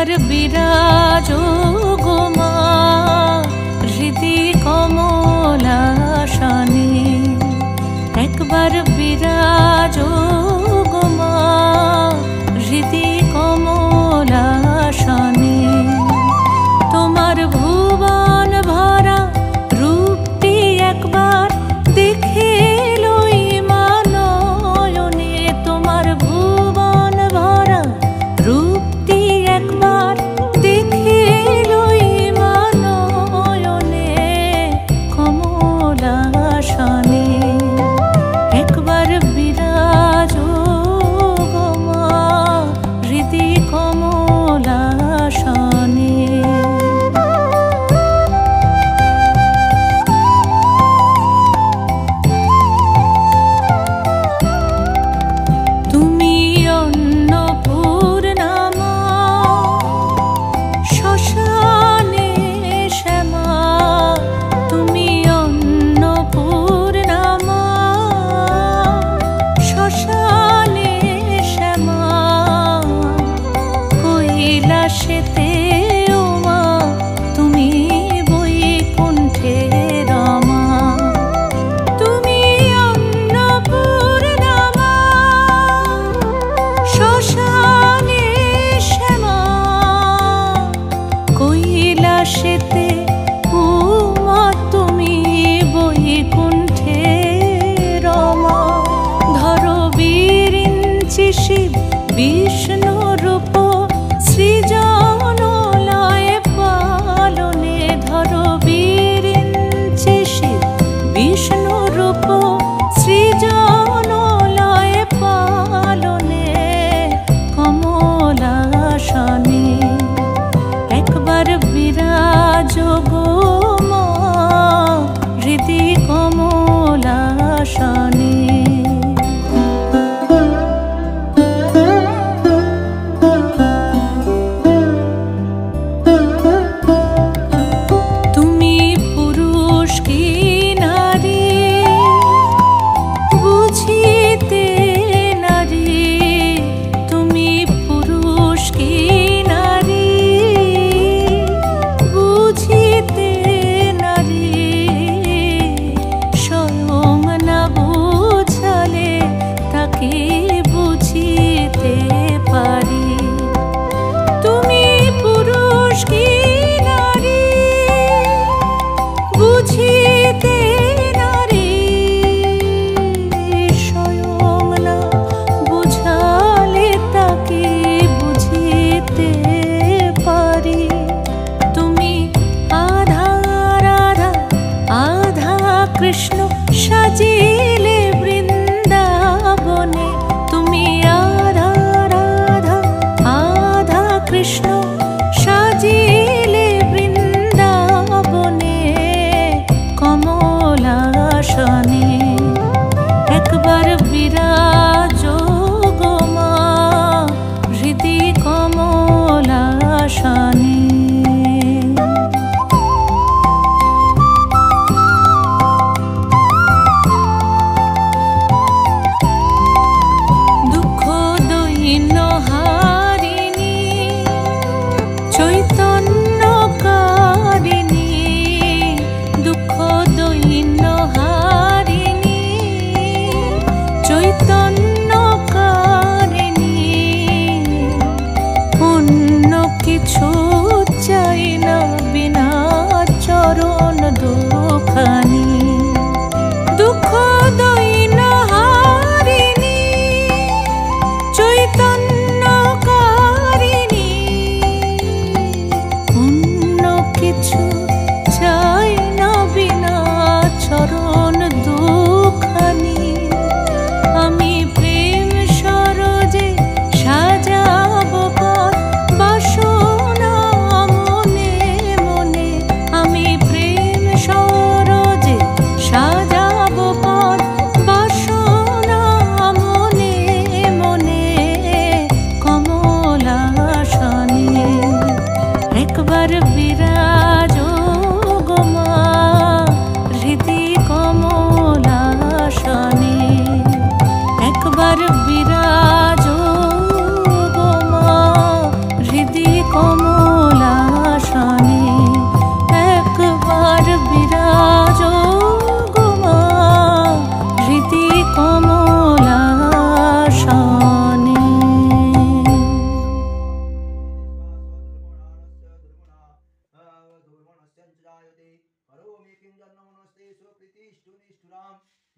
একবার বিরাজো গো মা হৃদি কমলাসনে, একবার বিরাজো গো মা হৃদি কমলাসনে। তোমার ভুবন ভরা রূপটি একবার দেখে লই মা নয়নে, তোমার ভুবন ভরা রূপটি একবার দেখে লই মা নয়নে কমলাসনে। একবার বিরাজো গো মা হৃদি কমলাসনে। তুমি অন্নপূর্ণা মা শ্মশানে শ্যামা, তুমি অন্নপূর্ণা মা শ্মশানে শ্যামা। কৈলাসেতে ও মা তুমি বৈকুণ্ঠে রমা, তুমি অন্নপূর্ণা মা শ্মশানে শ্যামা। কৈলাসেতে ও মা তুমি বৈকুণ্ঠে রমা। ধরো বিরিঞ্চি শিব বিষ্ণু রূপ সৃজন লয় পালনে, ধরো বিরিঞ্চি শিব বিষ্ণু রূপ সৃজন লয় পালনে কমলাসনে। একবার বিরাজো গো মা হৃদি কমলাসনে।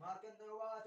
मार्कण्डेय उवाच